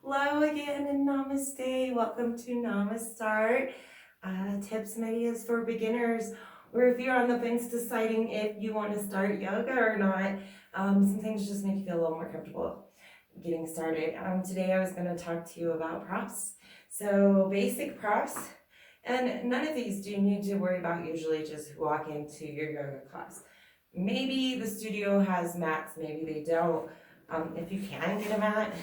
Hello again and namaste. Welcome to Namastart. Tips and ideas for beginners, or if you're on the fence deciding if you want to start yoga or not. Some things just make you feel a little more comfortable getting started. Today I was going to talk to you about props. So basic props, and none of these do you need to worry about usually. Just walk into your yoga class. Maybe the studio has mats, maybe they don't. If you can get a mat,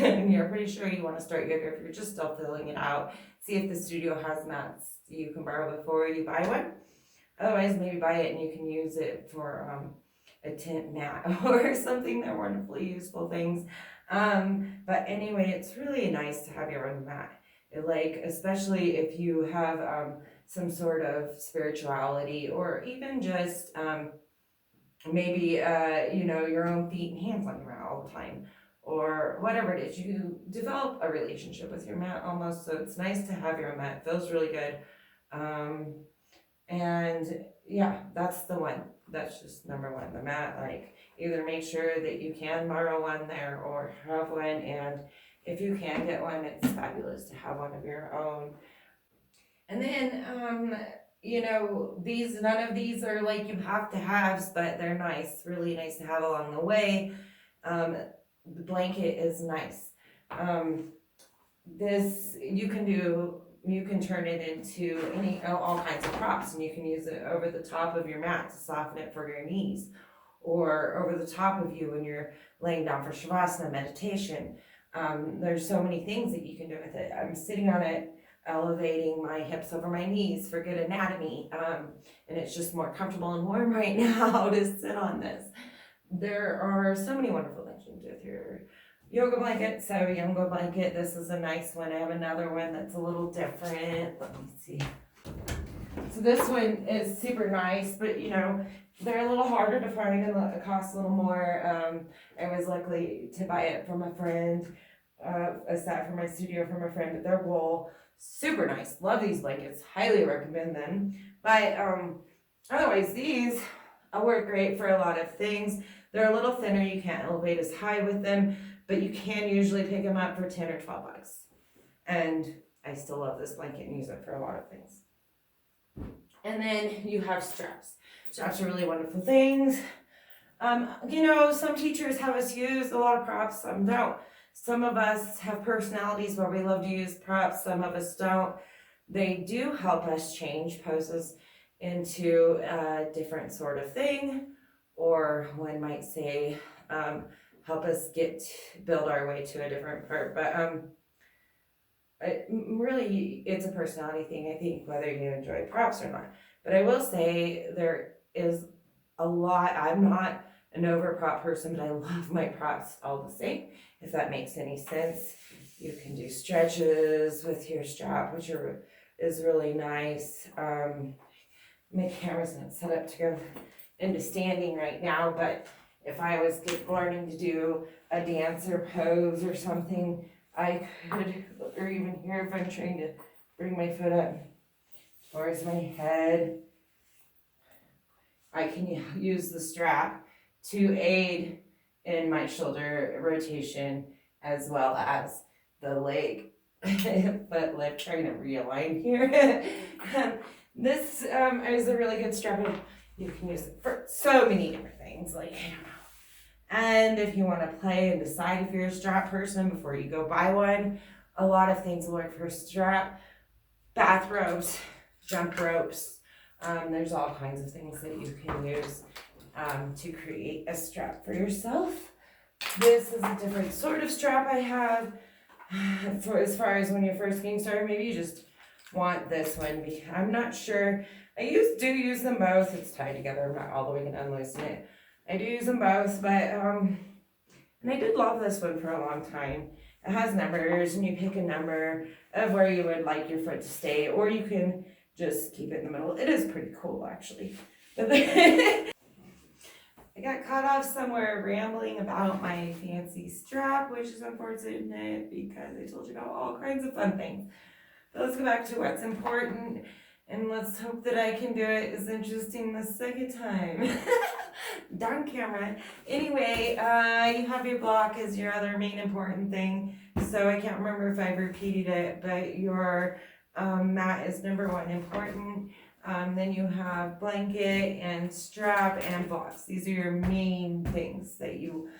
and you're pretty sure you want to start yoga, if you're just still filling it out, see if the studio has mats you can borrow before you buy one. Otherwise, maybe buy it and you can use it for a tent mat or something. They're wonderfully useful things. But anyway, it's really nice to have your own mat. Especially if you have some sort of spirituality, or even just maybe your own feet and hands on your mat all the time, or whatever it is. You develop a relationship with your mat almost, so it's nice to have your own mat. It feels really good. And yeah, that's the one. That's just number one, the mat. Like, either make sure that you can borrow one there or have one, and if you can get one, it's fabulous to have one of your own. And then none of these are like you have to haves, but they're nice, really nice to have along the way. The blanket is nice. This you can turn it into all kinds of props, and you can use it over the top of your mat to soften it for your knees, or over the top of you when you're laying down for shavasana meditation. There's so many things that you can do with it. I'm sitting on it, elevating my hips over my knees for good anatomy, and it's just more comfortable and warm right now to sit on this. There are so many wonderful things you can do with your yoga blanket. So yoga blanket, this is a nice one. I have another one that's a little different. Let me see. So this one is super nice, but they're a little harder to find and it costs a little more. I was lucky to buy it from a friend, a set from my studio from a friend, but they're wool. Super nice. Love these blankets. Highly recommend them. But otherwise, these work great for a lot of things. They're a little thinner. You can't elevate as high with them, but you can usually pick them up for 10 or 12 bucks. And I still love this blanket and use it for a lot of things. And then you have straps. Straps are really wonderful things. Some teachers have us use a lot of props, some don't. Some of us have personalities where we love to use props, some of us don't. They do help us change poses into a different sort of thing, or one might say, help us build our way to a different part. But really, it's a personality thing, I think, whether you enjoy props or not. But I will say there is a lot. I'm not an over prop person, but I love my props all the same, if that makes any sense. You can do stretches with your strap, which is really nice. My camera's not set up to go into standing right now, but if I was learning to do a dancer pose or something, I could, or even here if I'm trying to bring my foot up towards my head, I can use the strap to aid in my shoulder rotation, as well as the leg foot lift, trying to realign here. This is a really good strap. You can use it for so many different things, and if you want to play and decide if you're a strap person before you go buy one, a lot of things will work for a strap. Bathrobes, jump ropes, there's all kinds of things that you can use to create a strap for yourself. This is a different sort of strap I have for as far as when you're first getting started. Maybe you just want this one. I'm not sure. I do use them both. It's tied together. I'm not all the way going to unloosen it. I do use them both, but and I did love this one for a long time. It has numbers, and you pick a number of where you would like your foot to stay, or you can just keep it in the middle. It is pretty cool, actually. I got caught off somewhere rambling about my fancy strap, which is unfortunate because I told you about all kinds of fun things. But let's go back to what's important. And let's hope that I can do it as interesting the second time. Darn camera. Anyway, you have your block as your other main important thing. So I can't remember if I've repeated it, but your mat is number one important. Then you have blanket and strap and blocks. These are your main things that you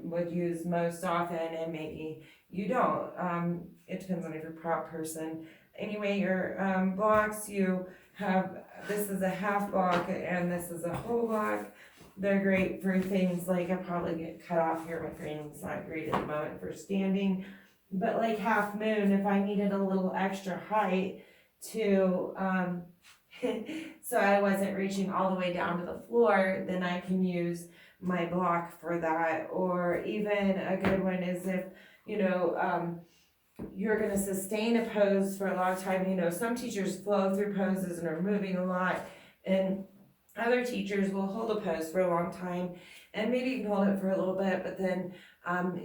would use most often, and maybe you don't. It depends on if you're a prop person. Anyway, your blocks, you have, this is a half block and this is a whole block. They're great for things like, I probably get cut off here, my framing's not great at the moment for standing. But like Half Moon, if I needed a little extra height to, so I wasn't reaching all the way down to the floor, then I can use my block for that. Or even a good one is if, you're gonna sustain a pose for a long time. Some teachers flow through poses and are moving a lot, and other teachers will hold a pose for a long time, and maybe you can hold it for a little bit, but then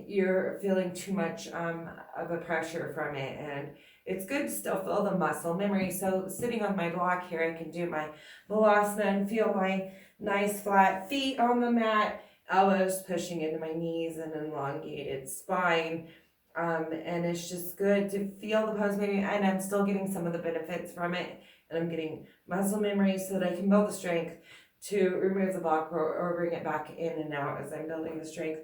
you're feeling too much of a pressure from it, and it's good to still feel the muscle memory. So sitting on my block here, I can do my Balasana and feel my nice flat feet on the mat, elbows pushing into my knees, and an elongated spine. And it's just good to feel the pose maybe, and I'm still getting some of the benefits from it, and I'm getting muscle memory so that I can build the strength to remove the block or bring it back in and out as I'm building the strength.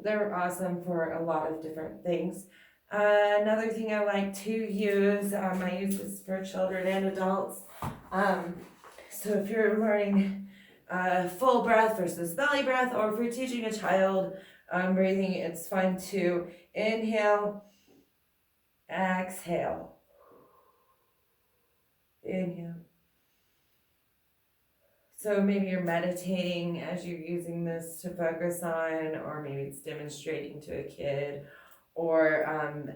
They're awesome for a lot of different things. Another thing I like to use, I use this for children and adults. So if you're learning full breath versus belly breath, or if you're teaching a child breathing, it's fun to inhale, exhale, inhale. So maybe you're meditating as you're using this to focus on, or maybe it's demonstrating to a kid, or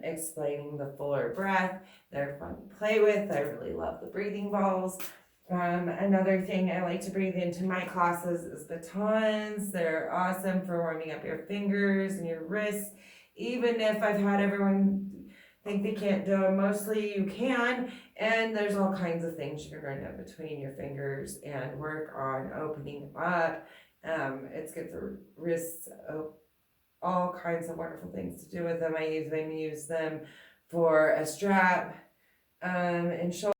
explaining the fuller breath. They're fun to play with. I really love the breathing balls. Another thing I like to breathe into my classes is batons. They're awesome for warming up your fingers and your wrists. Even if I've had everyone think they can't do them, mostly you can. And there's all kinds of things you can run up between your fingers and work on opening up. It's good for wrists, all kinds of wonderful things to do with them. I use them for a strap and shoulder.